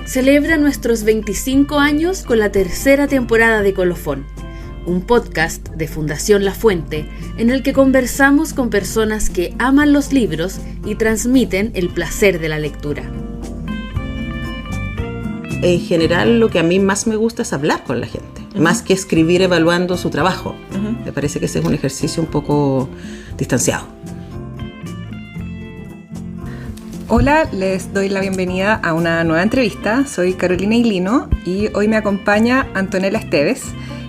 celebra nuestros 25 años con la tercera temporada de Colofón, un podcast de Fundación La Fuente en el que conversamos con personas que aman los libros y transmiten el placer de la lectura. En general, lo que a mí más me gusta es hablar con la gente, más que escribir evaluando su trabajo. Me parece que ese es un ejercicio un poco distanciado. Hola, les doy la bienvenida a una nueva entrevista. Soy Carolina Ilino y hoy me acompaña Antonella Esteves,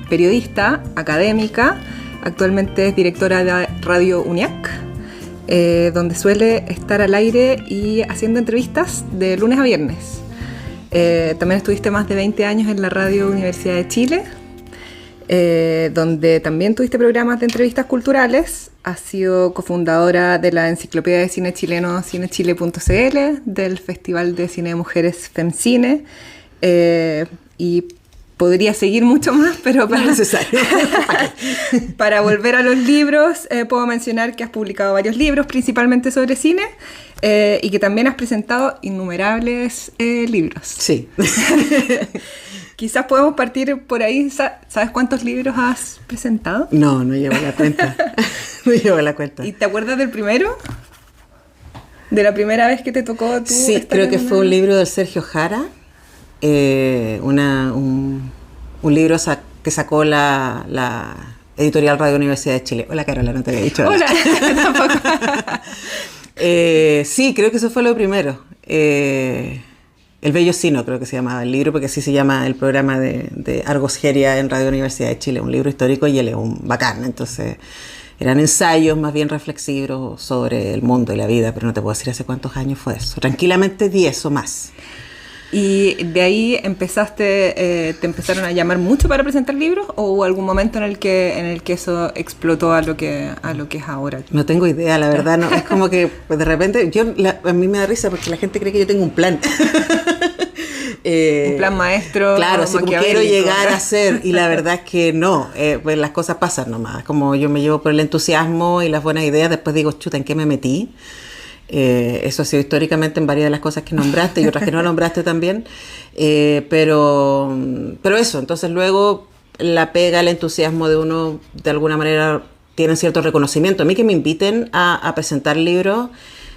periodista, académica, actualmente es directora de Radio UNIAC, donde suele estar al aire y haciendo entrevistas de lunes a viernes. También estuviste más de 20 años en la Radio Universidad de Chile, donde también tuviste programas de entrevistas culturales. Has sido cofundadora de la enciclopedia de cine chileno cinechile.cl, del Festival de Cine de Mujeres FemCine, y podría seguir mucho más, pero para volver a los libros, puedo mencionar que has publicado varios libros, principalmente sobre cine, y que también has presentado innumerables libros. Sí. Quizás podemos partir por ahí. ¿Sabes cuántos libros has presentado? No llevo la cuenta. No llevo la cuenta. ¿Y te acuerdas del primero? ¿De la primera vez que te tocó tú? Sí, creo que fue un libro de Sergio Jara, un libro que sacó la editorial Radio Universidad de Chile. Hola Carola, no te había dicho. Hola, tampoco. Sí, creo que eso fue lo primero. El Bello Sino creo que se llamaba el libro, porque así se llama el programa de Argos Geria en Radio Universidad de Chile, un libro histórico y él es un bacán. Entonces eran ensayos más bien reflexivos sobre el mundo y la vida, pero no te puedo decir hace cuántos años fue eso. Tranquilamente 10 o más. ¿Y de ahí te empezaron a llamar mucho para presentar libros o hubo algún momento en el que eso explotó a lo que es ahora? No tengo idea, la verdad, no. Es como que de repente, a mí me da risa porque la gente cree que yo tengo un plan. Un plan maestro. Claro, así como quiero llegar a ser, y la verdad es que no, pues las cosas pasan nomás. Como yo me llevo por el entusiasmo y las buenas ideas, después digo, chuta, ¿en qué me metí? Eso ha sido históricamente en varias de las cosas que nombraste y otras que no nombraste también, pero eso, entonces luego la pega, el entusiasmo de uno de alguna manera tienen cierto reconocimiento. A mí que me inviten a presentar libros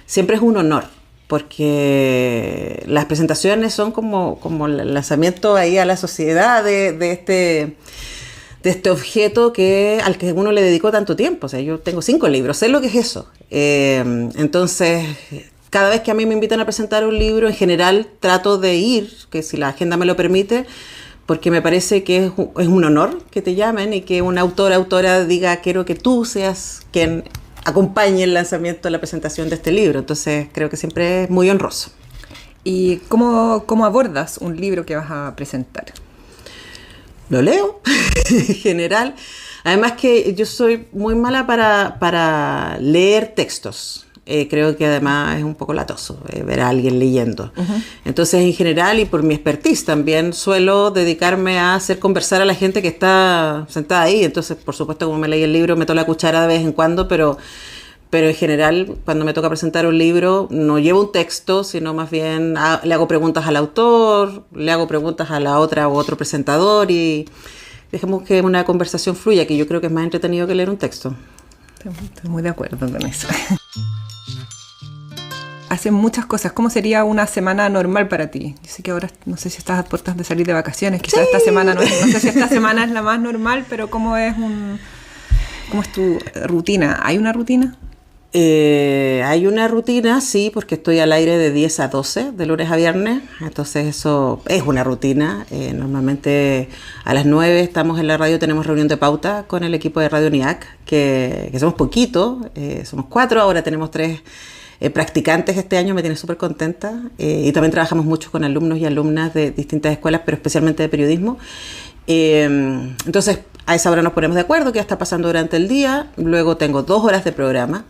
siempre es un honor, porque las presentaciones son como el lanzamiento ahí a la sociedad de este objeto al que uno le dedicó tanto tiempo. O sea, yo tengo 5 libros, sé lo que es eso. Entonces, cada vez que a mí me invitan a presentar un libro, en general trato de ir, que si la agenda me lo permite, porque me parece que es un honor que te llamen y que una autora diga, quiero que tú seas quien acompañe el lanzamiento, la presentación de este libro. Entonces, creo que siempre es muy honroso. ¿Y cómo abordas un libro que vas a presentar? Lo leo, en general. Además que yo soy muy mala para leer textos. Creo que además es un poco latoso ver a alguien leyendo. Entonces, en general, y por mi expertise también, suelo dedicarme a hacer conversar a la gente que está sentada ahí. Entonces, por supuesto, como me leí el libro, meto la cuchara de vez en cuando, pero en general, cuando me toca presentar un libro, no llevo un texto, sino más bien le hago preguntas al autor, le hago preguntas a la otra u otro presentador y dejemos que una conversación fluya, que yo creo que es más entretenido que leer un texto. Estoy muy de acuerdo con eso. Hacen muchas cosas. ¿Cómo sería una semana normal para ti? Yo sé que ahora no sé si estás a puertas de salir de vacaciones, quizás esta semana no sé si esta semana es la más normal, pero ¿cómo es tu rutina? ¿Hay una rutina? Hay una rutina, sí, porque estoy al aire de 10 a 12, de lunes a viernes, entonces eso es una rutina. Normalmente a las 9 estamos en la radio, tenemos reunión de pauta con el equipo de Radio UNIAC, que somos poquitos, somos 4, ahora tenemos 3 practicantes este año, me tiene súper contenta, y también trabajamos mucho con alumnos y alumnas de distintas escuelas, pero especialmente de periodismo. Entonces a esa hora nos ponemos de acuerdo qué está pasando durante el día, luego tengo 2 horas de programa.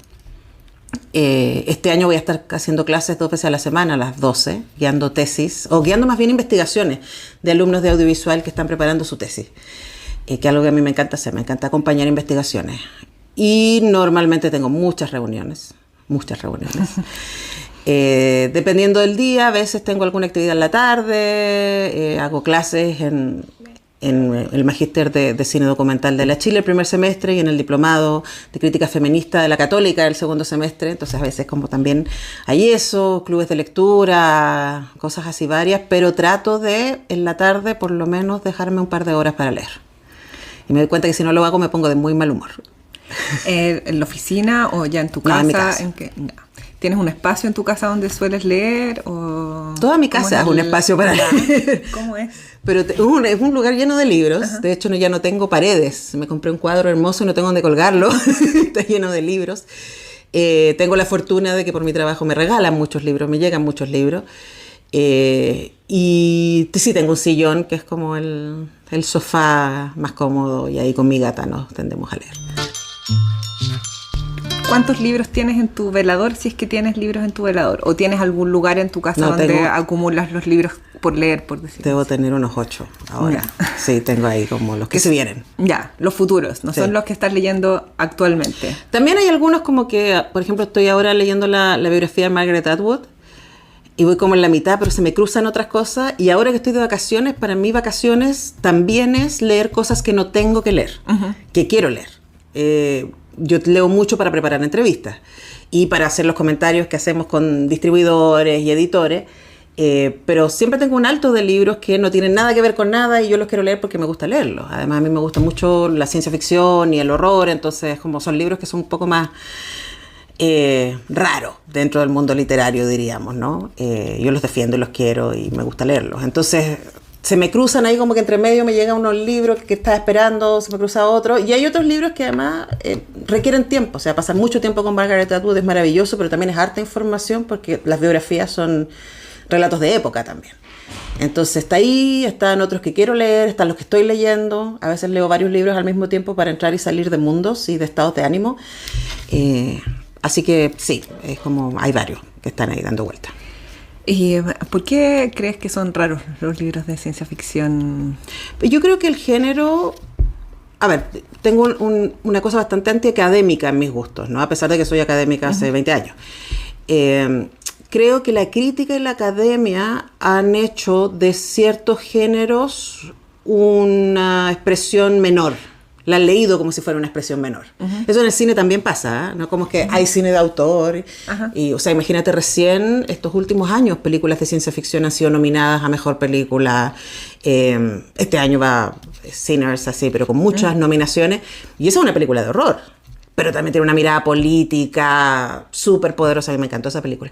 Este año voy a estar haciendo clases 2 veces a la semana a las 12, guiando tesis, o guiando más bien investigaciones de alumnos de audiovisual que están preparando su tesis, que es algo que a mí me encanta hacer, me encanta acompañar investigaciones. Y normalmente tengo muchas reuniones. Dependiendo del día, a veces tengo alguna actividad en la tarde, hago clases en el magíster de cine documental de la Chile el primer semestre y en el diplomado de crítica feminista de la Católica el segundo semestre. Entonces a veces como también hay eso, clubes de lectura, cosas así varias, pero trato de en la tarde por lo menos dejarme un par de horas para leer. Y me doy cuenta que si no lo hago me pongo de muy mal humor. ¿En la oficina o ya en tu casa? No, en mi casa. ¿En qué? ¿Tienes un espacio en tu casa donde sueles leer? O toda mi casa es un espacio para leer. ¿Cómo es? Pero es un lugar lleno de libros. Ajá. De hecho, ya no tengo paredes. Me compré un cuadro hermoso y no tengo dónde colgarlo. Está lleno de libros. Tengo la fortuna de que por mi trabajo me regalan muchos libros, me llegan muchos libros. Y sí, tengo un sillón que es como el sofá más cómodo y ahí con mi gata nos tendemos a leer. ¿Cuántos libros tienes en tu velador, si es que tienes libros en tu velador? ¿O tienes algún lugar en tu casa donde acumulas los libros por leer, por decir? Debo tener unos 8 ahora. Ya. Sí, tengo ahí como los que se vienen. Ya, los futuros, no son los que estás leyendo actualmente. También hay algunos como que, por ejemplo, estoy ahora leyendo la biografía de Margaret Atwood y voy como en la mitad, pero se me cruzan otras cosas. Y ahora que estoy de vacaciones, para mí vacaciones también es leer cosas que no tengo que leer, que quiero leer. Yo leo mucho para preparar entrevistas y para hacer los comentarios que hacemos con distribuidores y editores, pero siempre tengo un alto de libros que no tienen nada que ver con nada y yo los quiero leer porque me gusta leerlos. Además, a mí me gusta mucho la ciencia ficción y el horror, entonces como son libros que son un poco más raros dentro del mundo literario, diríamos, ¿no? Yo los defiendo y los quiero y me gusta leerlos. Entonces se me cruzan ahí como que entre medio me llegan unos libros que estaba esperando, se me cruza otro, y hay otros libros que además requieren tiempo, o sea, pasar mucho tiempo con Margaret Atwood es maravilloso, pero también es harta información porque las biografías son relatos de época también. Entonces está ahí, están otros que quiero leer, están los que estoy leyendo, a veces leo varios libros al mismo tiempo para entrar y salir de mundos y de estados de ánimo, así que sí, es como hay varios que están ahí dando vueltas. ¿Y por qué crees que son raros los libros de ciencia ficción? Yo creo que el género... A ver, tengo una cosa bastante antiacadémica en mis gustos, ¿no? A pesar de que soy académica hace 20 años. Creo que la crítica y la academia han hecho de ciertos géneros una expresión menor. La han leído como si fuera una expresión menor. Eso en el cine también pasa, ¿eh? ¿No? Como que hay cine de autor. Y, o sea, imagínate recién, estos últimos años, películas de ciencia ficción han sido nominadas a Mejor Película. Este año va Sinners, así, pero con muchas nominaciones. Y esa es una película de horror. Pero también tiene una mirada política súper poderosa. A mí me encantó esa película.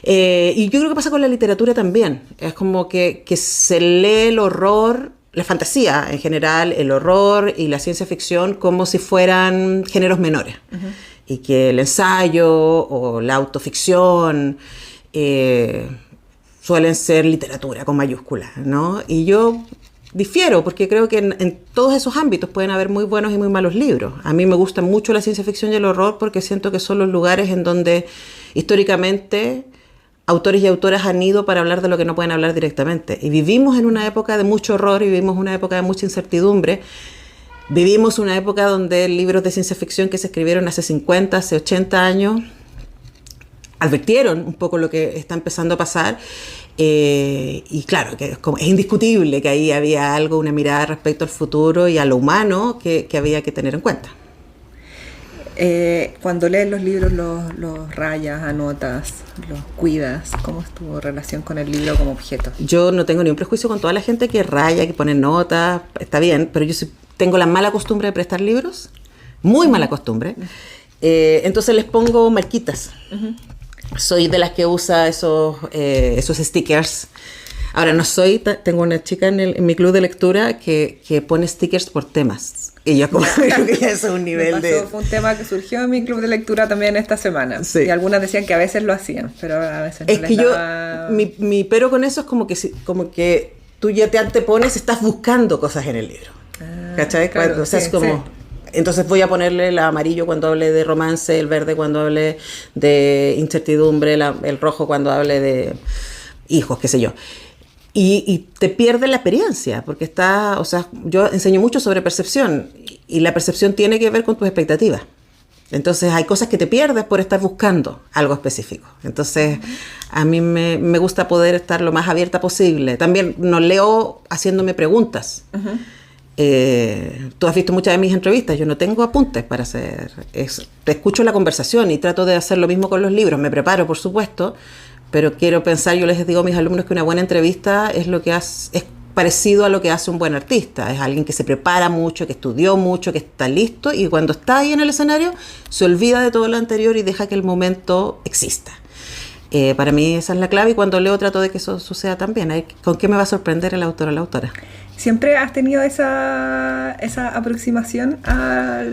Y yo creo que pasa con la literatura también. Es como que se lee el horror... La fantasía en general, el horror y la ciencia ficción como si fueran géneros menores. Y que el ensayo o la autoficción suelen ser literatura con mayúsculas, ¿no? Y yo difiero porque creo que en todos esos ámbitos pueden haber muy buenos y muy malos libros. A mí me gusta mucho la ciencia ficción y el horror porque siento que son los lugares en donde históricamente... autores y autoras han ido para hablar de lo que no pueden hablar directamente. Y vivimos en una época de mucho horror y vivimos una época de mucha incertidumbre. Vivimos una época donde libros de ciencia ficción que se escribieron hace 50, hace 80 años advirtieron un poco lo que está empezando a pasar. Y claro, que es indiscutible que ahí había algo, una mirada respecto al futuro y a lo humano que había que tener en cuenta. Cuando lees los libros, los rayas, anotas, los cuidas. ¿Cómo es tu relación con el libro como objeto? Yo no tengo ni un prejuicio con toda la gente que raya, que pone notas, está bien, pero yo sí tengo la mala costumbre de prestar libros, muy mala costumbre, entonces les pongo marquitas. Soy de las que usa esos stickers. Ahora no soy, tengo una chica en mi club de lectura que pone stickers por temas. Y yo como creo que ya es un nivel de... Fue un tema que surgió en mi club de lectura también esta semana. Sí. Y algunas decían que a veces lo hacían, pero a veces no. Es que daba... mi pero con eso es como que tú ya te antepones, estás buscando cosas en el libro. ¿Cachai? Claro, o sea, sí, es como... Sí. Entonces voy a ponerle el amarillo cuando hable de romance, el verde cuando hable de incertidumbre, el rojo cuando hable de hijos, qué sé yo. Y te pierde la experiencia, porque yo enseño mucho sobre percepción, y la percepción tiene que ver con tus expectativas. Entonces hay cosas que te pierdes por estar buscando algo específico. Entonces a mí me gusta poder estar lo más abierta posible. También no leo haciéndome preguntas. Tú has visto muchas de mis entrevistas, yo no tengo apuntes para hacer eso. Te escucho la conversación y trato de hacer lo mismo con los libros. Me preparo, por supuesto, pero quiero pensar, yo les digo a mis alumnos que una buena entrevista es lo que es parecido a lo que hace un buen artista. Es alguien que se prepara mucho, que estudió mucho, que está listo y cuando está ahí en el escenario se olvida de todo lo anterior y deja que el momento exista. Para mí esa es la clave y cuando leo trato de que eso suceda también. ¿Con qué me va a sorprender el autor o la autora? ¿Siempre has tenido esa aproximación a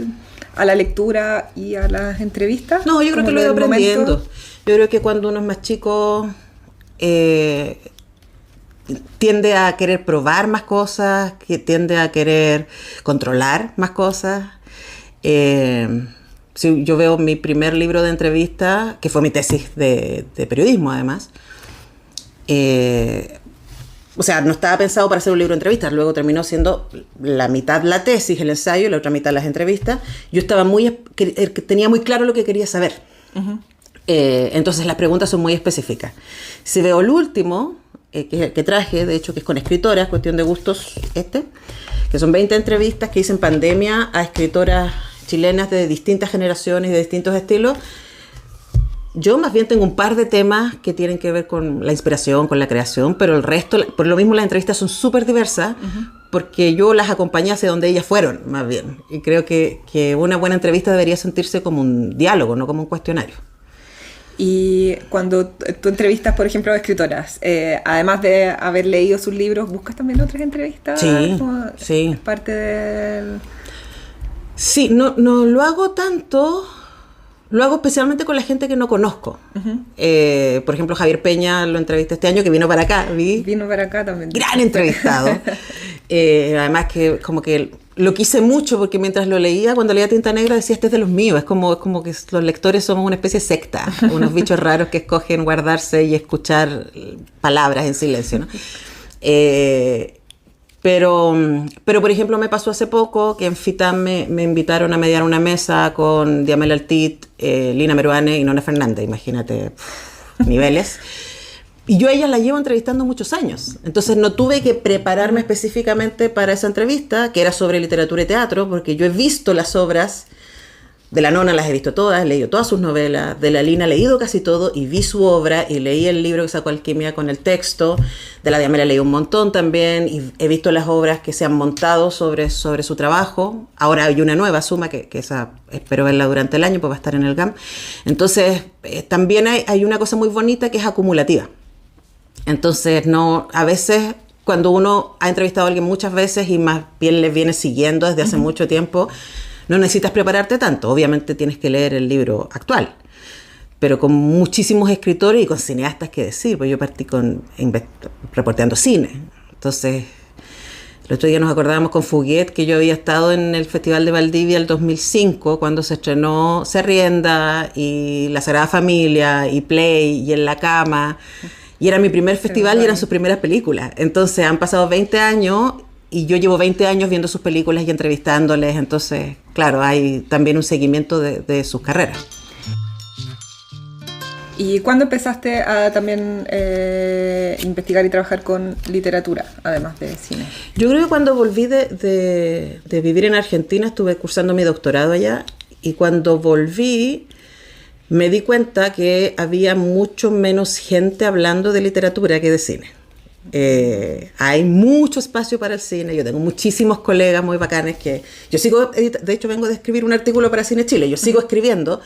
la lectura y a las entrevistas? No, yo creo que lo he ido aprendiendo. Yo creo que cuando uno es más chico tiende a querer probar más cosas, que tiende a querer controlar más cosas. Si yo veo mi primer libro de entrevista, que fue mi tesis de periodismo además, o sea, no estaba pensado para hacer un libro de entrevistas, luego terminó siendo la mitad la tesis, el ensayo, y la otra mitad las entrevistas. Yo tenía muy claro lo que quería saber. Uh-huh. Entonces las preguntas son muy específicas. Si veo el último, que traje, de hecho, que es con escritoras, cuestión de gustos, que son 20 entrevistas que hice en pandemia a escritoras chilenas de distintas generaciones y de distintos estilos. Yo más bien tengo un par de temas que tienen que ver con la inspiración, con la creación, pero el resto, por lo mismo las entrevistas son súper diversas, uh-huh, porque yo las acompañé hacia donde ellas fueron, más bien. Y creo que una buena entrevista debería sentirse como un diálogo, no como un cuestionario. Y cuando tú entrevistas, por ejemplo, a escritoras, además de haber leído sus libros, ¿buscas también otras entrevistas? Sí, sí. ¿Es parte del...? Sí, no lo hago tanto... Lo hago especialmente con la gente que no conozco. Uh-huh. Por ejemplo, Javier Peña lo entrevisté este año, que vino para acá. Vino para acá también. Gran entrevistado. Además que como que lo quise mucho porque mientras lo leía, cuando leía Tinta Negra, decía, este es de los míos. Es como que los lectores somos una especie de secta. Unos bichos raros que escogen guardarse y escuchar palabras en silencio, ¿no? Pero, por ejemplo, me pasó hace poco que en FITAM me invitaron a mediar una mesa con Diamel Altit, Lina Meruane y Nona Fernández. Imagínate, niveles. Y yo a ella la llevo entrevistando muchos años. Entonces no tuve que prepararme específicamente para esa entrevista, que era sobre literatura y teatro, porque yo he visto las obras. De la Nona las he visto todas, he leído todas sus novelas, de la Lina he leído casi todo y vi su obra y leí el libro que sacó Alquimia con el texto, de la Diamela leí un montón también y he visto las obras que se han montado sobre su trabajo. Ahora hay una nueva, Suma, que esa espero verla durante el año, pues va a estar en el GAM. Entonces también hay una cosa muy bonita que es acumulativa. Entonces a veces cuando uno ha entrevistado a alguien muchas veces y más bien le viene siguiendo desde hace mucho tiempo, no necesitas prepararte tanto, obviamente tienes que leer el libro actual, pero con muchísimos escritores y con cineastas que decir, pues yo partí reporteando cine. Entonces, el otro día nos acordábamos con Fuguet que yo había estado en el Festival de Valdivia el 2005, cuando se estrenó Se Arrienda y La Sagrada Familia y Play y En la Cama, y era mi primer festival y eran sus primeras películas. Entonces han pasado 20 años y yo llevo 20 años viendo sus películas y entrevistándoles, entonces, claro, hay también un seguimiento de sus carreras. ¿Y cuándo empezaste a también investigar y trabajar con literatura, además de cine? Yo creo que cuando volví de vivir en Argentina, estuve cursando mi doctorado allá, y cuando volví me di cuenta que había mucho menos gente hablando de literatura que de cine. Hay mucho espacio para el cine. Yo tengo muchísimos colegas muy bacanes que yo sigo, de hecho vengo de escribir un artículo para Cine Chile, yo sigo escribiendo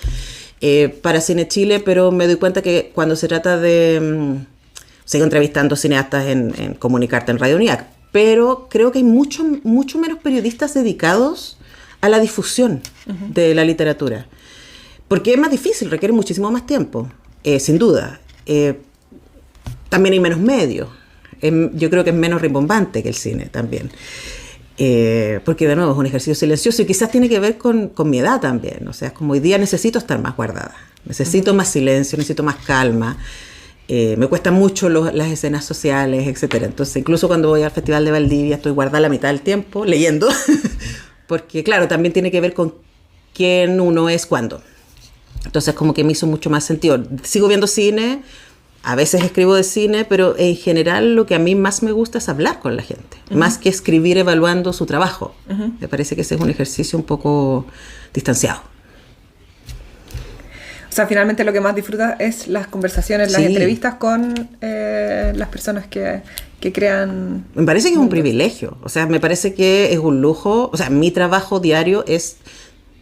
para Cine Chile, pero me doy cuenta que cuando se trata de sigo entrevistando cineastas en Comunicarte en Radio UNIAC, pero creo que hay mucho menos periodistas dedicados a la difusión de la literatura, porque es más difícil, requiere muchísimo más tiempo, sin duda. También hay menos medios. Yo creo que es menos rimbombante que el cine también, porque de nuevo es un ejercicio silencioso y quizás tiene que ver con mi edad también. O sea, es como hoy día necesito estar más guardada, necesito más silencio, necesito más calma, me cuestan mucho las escenas sociales, etcétera. Entonces incluso cuando voy al Festival de Valdivia estoy guardada la mitad del tiempo leyendo porque claro, también tiene que ver con quién uno es cuándo. Entonces como que me hizo mucho más sentido. Sigo viendo cine, a veces escribo de cine, pero en general lo que a mí más me gusta es hablar con la gente, más que escribir evaluando su trabajo. Me parece que ese es un ejercicio un poco distanciado. O sea, finalmente lo que más disfrutas es las conversaciones, las entrevistas con las personas que crean... Me parece que es un privilegio, o sea, me parece que es un lujo. O sea, mi trabajo diario es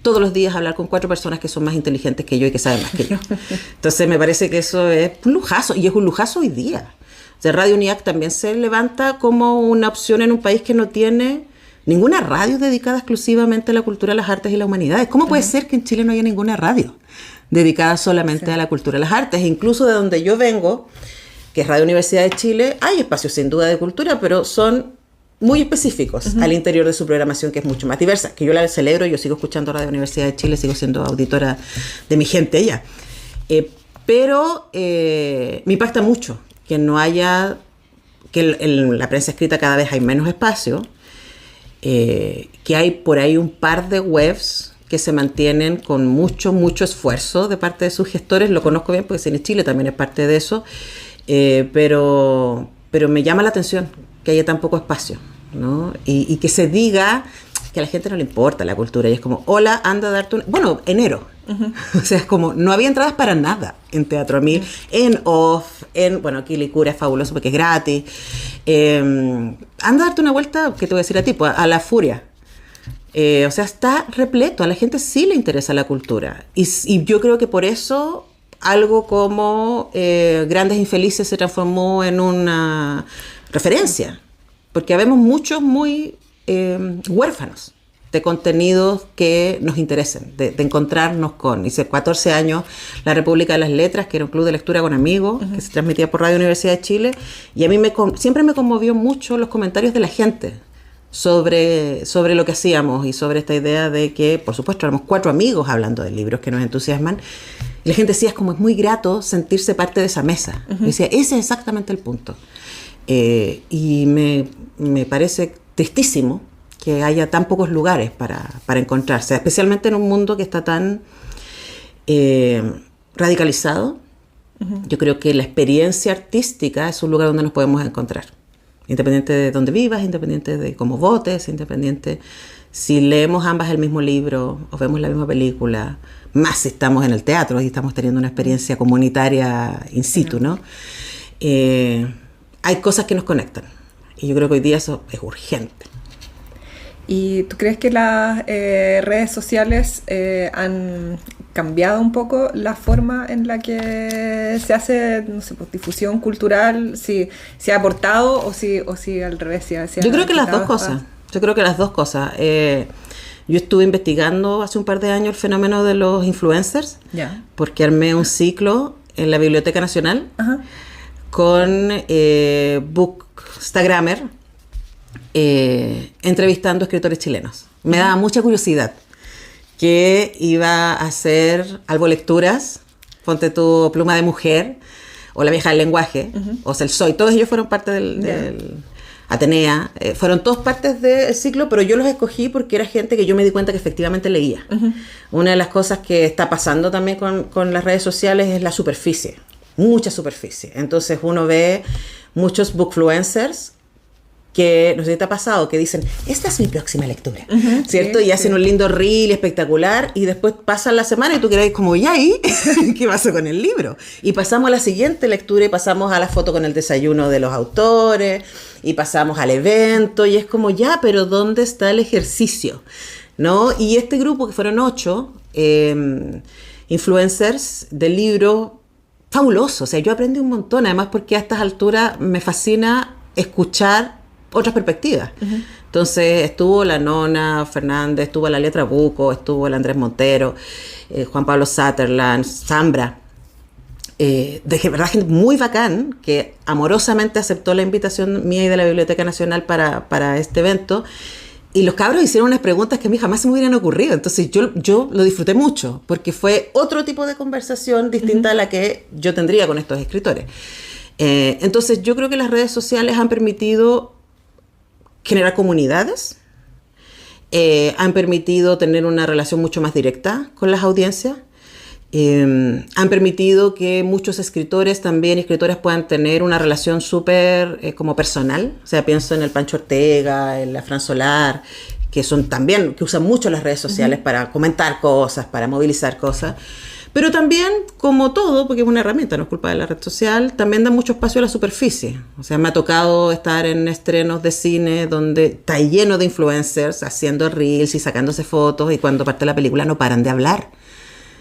todos los días hablar con 4 personas que son más inteligentes que yo y que saben más que yo. Entonces me parece que eso es un lujazo, y es un lujazo hoy día. O sea, Radio UNIAC también se levanta como una opción en un país que no tiene ninguna radio dedicada exclusivamente a la cultura, las artes y las humanidades. ¿Cómo puede ser que en Chile no haya ninguna radio dedicada solamente a la cultura y las artes? Incluso de donde yo vengo, que es Radio Universidad de Chile, hay espacios sin duda de cultura, pero son muy específicos al interior de su programación, que es mucho más diversa, que yo la celebro. Yo sigo escuchando Radio Universidad de Chile, sigo siendo auditora de mi gente allá. Pero me impacta mucho que no haya, que en la prensa escrita cada vez hay menos espacio, que hay por ahí un par de webs que se mantienen con mucho esfuerzo de parte de sus gestores. Lo conozco bien porque Cine Chile también es parte de eso, pero me llama la atención que haya tan poco espacio, ¿no? Y que se diga que a la gente no le importa la cultura, y es como, hola, anda a darte un... Bueno, enero. O sea, es como, no había entradas para nada en Teatro a 1000, en off, bueno, aquí Licura es fabuloso porque es gratis. Anda a darte una vuelta, ¿qué te voy a decir a ti? Pues, a La Furia. O sea, está repleto, a la gente sí le interesa la cultura. Y yo creo que por eso algo como Grandes Infelices se transformó en una referencia, porque habemos muchos muy huérfanos de contenidos que nos interesen, de encontrarnos con. Hice 14 años La República de las Letras, que era un club de lectura con amigos, que se transmitía por Radio Universidad de Chile, y a mí siempre me conmovió mucho los comentarios de la gente sobre lo que hacíamos, y sobre esta idea de que, por supuesto, éramos 4 amigos hablando de libros que nos entusiasman, y la gente decía, es muy grato sentirse parte de esa mesa. Y decía, ese es exactamente el punto. Y me parece tristísimo que haya tan pocos lugares para encontrarse, especialmente en un mundo que está tan radicalizado. Yo creo que la experiencia artística es un lugar donde nos podemos encontrar, independiente de dónde vivas, independiente de cómo votes, independiente si leemos ambas el mismo libro o vemos la misma película, más si estamos en el teatro y estamos teniendo una experiencia comunitaria in situ, ¿no? Hay cosas que nos conectan, y yo creo que hoy día eso es urgente. ¿Y tú crees que las redes sociales han cambiado un poco la forma en la que se hace, no sé, pues, difusión cultural? Si ha aportado o si al revés. Yo creo que las dos cosas. Yo estuve investigando hace un par de años el fenómeno de los influencers, porque armé un ciclo en la Biblioteca Nacional con Bookstagrammer, entrevistando escritores chilenos. Me daba mucha curiosidad que iba a hacer Albo Lecturas, ponte tu Pluma de Mujer, o La Vieja del Lenguaje, o sea, El Soy. Todos ellos fueron parte del Atenea, fueron todos partes del ciclo, pero yo los escogí porque era gente que yo me di cuenta que efectivamente leía. Una de las cosas que está pasando también con las redes sociales es la superficie, mucha superficie. Entonces uno ve muchos bookfluencers que, no sé si te ha pasado, que dicen, esta es mi próxima lectura, ¿cierto? Y hacen un lindo reel espectacular, y después pasan la semana y tú quedas como, ¿y ahí? ¿Qué pasó con el libro? Y pasamos a la siguiente lectura, y pasamos a la foto con el desayuno de los autores, y pasamos al evento, y es como, ya, pero ¿dónde está el ejercicio? ¿No? Y este grupo, que fueron 8 influencers del libro, fabuloso. O sea, yo aprendí un montón, además porque a estas alturas me fascina escuchar otras perspectivas. Entonces estuvo la Nona Fernández, estuvo la Letra Buco, estuvo el Andrés Montero, Juan Pablo Sutherland, Zambra, de verdad gente muy bacán, que amorosamente aceptó la invitación mía y de la Biblioteca Nacional para este evento. Y los cabros hicieron unas preguntas que a mí jamás se me hubieran ocurrido. Entonces yo lo disfruté mucho, porque fue otro tipo de conversación distinta a la que yo tendría con estos escritores. Entonces yo creo que las redes sociales han permitido generar comunidades, han permitido tener una relación mucho más directa con las audiencias. Han permitido que muchos escritores también y escritoras puedan tener una relación súper como personal. O sea, pienso en el Pancho Ortega, en la Fran Solar, que son también, que usan mucho las redes sociales para comentar cosas, para movilizar cosas. Pero también, como todo, porque es una herramienta, no es culpa de la red social, también da mucho espacio a la superficie. O sea, me ha tocado estar en estrenos de cine donde está lleno de influencers haciendo reels y sacándose fotos, y cuando parte la película no paran de hablar.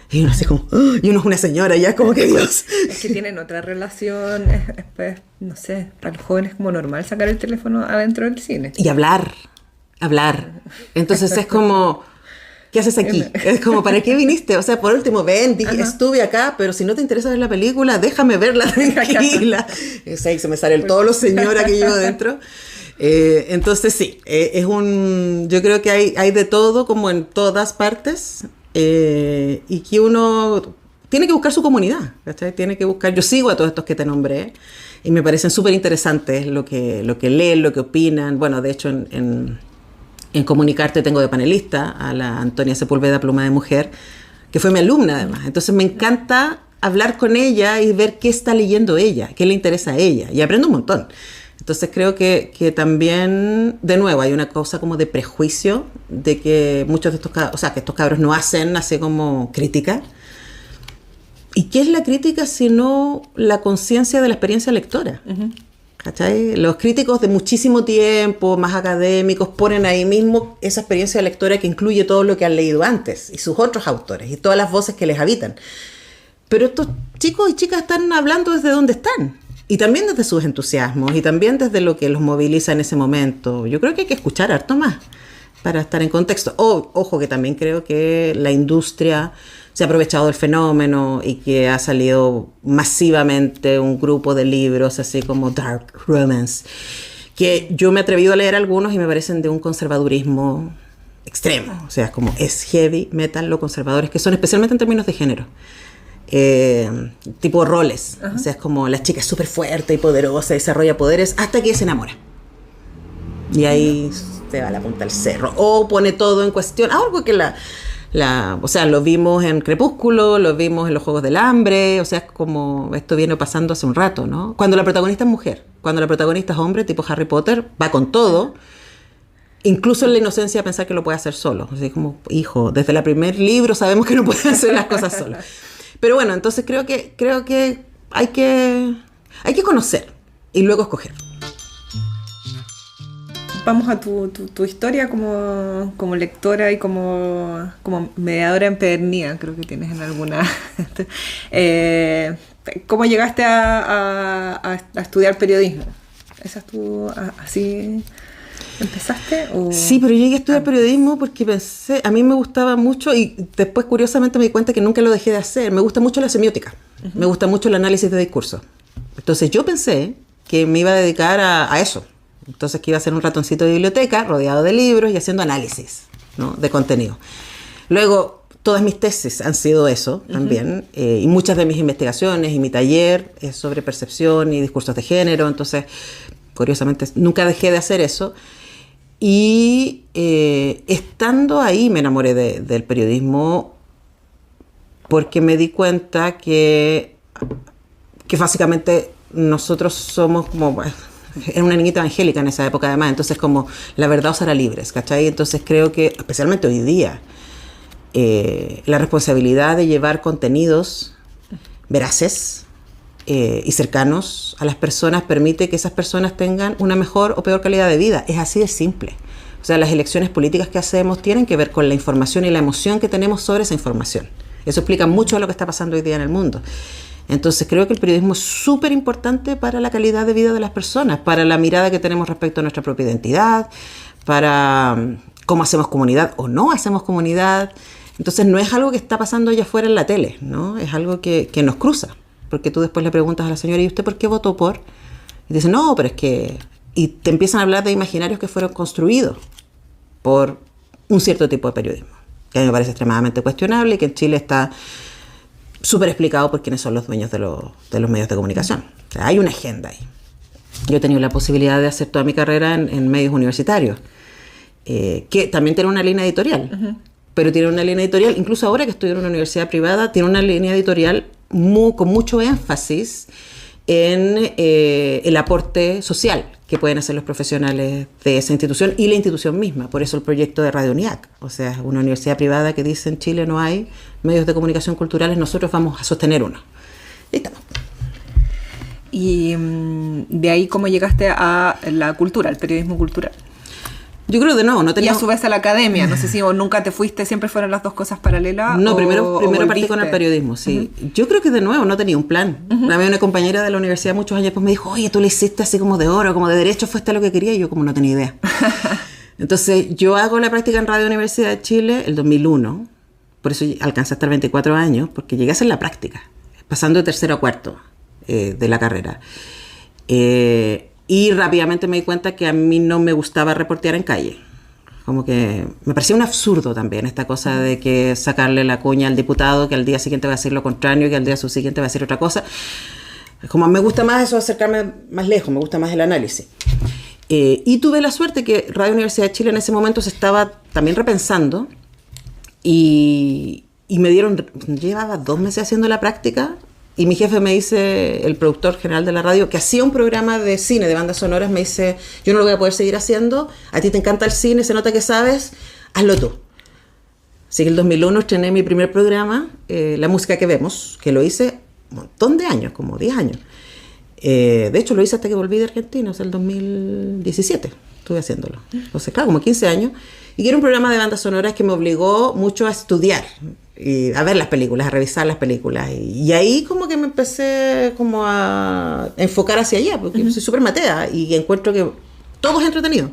Y uno así como, y uno es una señora ya, como que Dios. Es que tienen otra relación, pues, no sé, para los jóvenes es como normal sacar el teléfono adentro del cine. Y hablar. Entonces es como, ¿qué haces aquí? Es como, ¿para qué viniste? O sea, por último, ven, estuve acá, pero si no te interesa ver la película, déjame verla tranquila. Ahí se me sale todos los señoras que llevo adentro. Entonces sí, yo creo que hay de todo, como en todas partes. Y que uno tiene que buscar su comunidad, ¿cachai? Tiene que buscar, yo sigo a todos estos que te nombré y me parecen súper interesantes lo que leen, lo que opinan. Bueno, de hecho en Comunicarte tengo de panelista a la Antonia Sepúlveda Pluma de Mujer, que fue mi alumna además. Entonces me encanta hablar con ella y ver qué está leyendo ella, qué le interesa a ella, y aprendo un montón. Entonces creo que también, de nuevo, hay una cosa como de prejuicio de que muchos de estos cabros, o sea, que estos cabros no hacen así como crítica. ¿Y qué es la crítica sino la conciencia de la experiencia lectora? ¿Cachai? Los críticos de muchísimo tiempo, más académicos, ponen ahí mismo esa experiencia lectora que incluye todo lo que han leído antes, y sus otros autores, y todas las voces que les habitan. Pero estos chicos y chicas están hablando desde donde están. Y también desde sus entusiasmos, y también desde lo que los moviliza en ese momento. Yo creo que hay que escuchar harto más para estar en contexto. Ojo, que también creo que la industria se ha aprovechado del fenómeno y que ha salido masivamente un grupo de libros así como Dark Romance, que yo me he atrevido a leer algunos y me parecen de un conservadurismo extremo. O sea, es heavy metal lo conservadores que son, especialmente en términos de género. Tipo roles. O sea, es como la chica es súper fuerte y poderosa, desarrolla poderes hasta que se enamora y ahí se va a la punta del cerro o pone todo en cuestión. Algo que o sea, lo vimos en Crepúsculo, lo vimos en los Juegos del Hambre. O sea, es como esto viene pasando hace un rato, ¿no? Cuando la protagonista es mujer, cuando la protagonista es hombre, tipo Harry Potter, va con todo, incluso en la inocencia de pensar que lo puede hacer solo. Así como, hijo, desde el primer libro sabemos que no puede hacer las cosas solo. Pero bueno, entonces creo que hay que conocer y luego escoger. Vamos a tu historia como lectora y como mediadora empedernida, creo que tienes en alguna. ¿Cómo llegaste a estudiar periodismo? ¿Esa es así empezaste? ¿O? Sí, pero yo llegué a estudiar periodismo porque pensé, a mí me gustaba mucho, y después curiosamente me di cuenta que nunca lo dejé de hacer. Me gusta mucho la semiótica, me gusta mucho el análisis de discurso. Entonces yo pensé que me iba a dedicar a eso. Entonces que iba a ser un ratoncito de biblioteca rodeado de libros y haciendo análisis, ¿no?, de contenido. Luego, todas mis tesis han sido eso también, y muchas de mis investigaciones y mi taller es sobre percepción y discursos de género. Entonces, curiosamente, nunca dejé de hacer eso. Y estando ahí me enamoré del periodismo porque me di cuenta que básicamente nosotros somos como... Era una niñita evangélica en esa época además, entonces como la verdad os hará libres, ¿cachai? Entonces creo que, especialmente hoy día, la responsabilidad de llevar contenidos veraces y cercanos a las personas permite que esas personas tengan una mejor o peor calidad de vida. Es así de simple. O sea, las elecciones políticas que hacemos tienen que ver con la información y la emoción que tenemos sobre esa información. Eso explica mucho de lo que está pasando hoy día en el mundo. Entonces creo que el periodismo es súper importante para la calidad de vida de las personas, para la mirada que tenemos respecto a nuestra propia identidad, para cómo hacemos comunidad o no hacemos comunidad. Entonces no es algo que está pasando allá afuera en la tele, ¿no? Es algo que nos cruza, porque tú después le preguntas a la señora, ¿y usted por qué votó por? Y dice, no, pero es que... Y te empiezan a hablar de imaginarios que fueron construidos por un cierto tipo de periodismo, que a mí me parece extremadamente cuestionable y que en Chile está súper explicado por quiénes son los dueños de los medios de comunicación. O sea, hay una agenda ahí. Yo he tenido la posibilidad de hacer toda mi carrera en medios universitarios. que también tiene una línea editorial, pero tiene una línea editorial, incluso ahora que estoy en una universidad privada, tiene una línea editorial con mucho énfasis en el aporte social que pueden hacer los profesionales de esa institución y la institución misma. Por eso el proyecto de Radio UNIAC, o sea, es una universidad privada que dice en Chile no hay medios de comunicación culturales, nosotros vamos a sostener uno. Y estamos. Y de ahí, ¿cómo llegaste a la cultura, al periodismo cultural? Yo creo de nuevo, no tenía... Y a su vez a la academia, no sé si o nunca te fuiste, siempre fueron las dos cosas paralelas. No, primero volviste. partí con el periodismo, sí. Yo creo que de nuevo no tenía un plan. Una compañera de la universidad muchos años después me dijo, oye, tú le hiciste así como de oro, como de derecho, ¿fuiste lo que quería? Y yo como no tenía idea. Entonces, yo hago la práctica en Radio Universidad de Chile el 2001, por eso alcancé a estar 24 años, porque llegué a hacer la práctica, pasando de tercero a cuarto de la carrera. Y rápidamente me di cuenta que a mí no me gustaba reportear en calle. Como que me parecía un absurdo también esta cosa de que sacarle la cuña al diputado, que al día siguiente va a decir lo contrario, que al día subsiguiente va a decir otra cosa. Como me gusta más eso, acercarme más lejos, me gusta más el análisis. Y tuve la suerte que Radio Universidad de Chile en ese momento se estaba también repensando y me llevaba 2 meses haciendo la práctica. Y mi jefe me dice, el productor general de la radio, que hacía un programa de cine, de bandas sonoras, me dice, yo no lo voy a poder seguir haciendo, a ti te encanta el cine, se nota que sabes, hazlo tú. Así que en el 2001 estrené mi primer programa, La Música que Vemos, que lo hice un montón de años, como 10 años. De hecho, lo hice hasta que volví de Argentina, o sea, el 2017 estuve haciéndolo. Entonces, claro, como 15 años. Y que era un programa de bandas sonoras que me obligó mucho a estudiar, y a ver las películas, a revisar las películas. Y ahí como que me empecé como a enfocar hacia allá, porque soy súper matea y encuentro que todo es entretenido.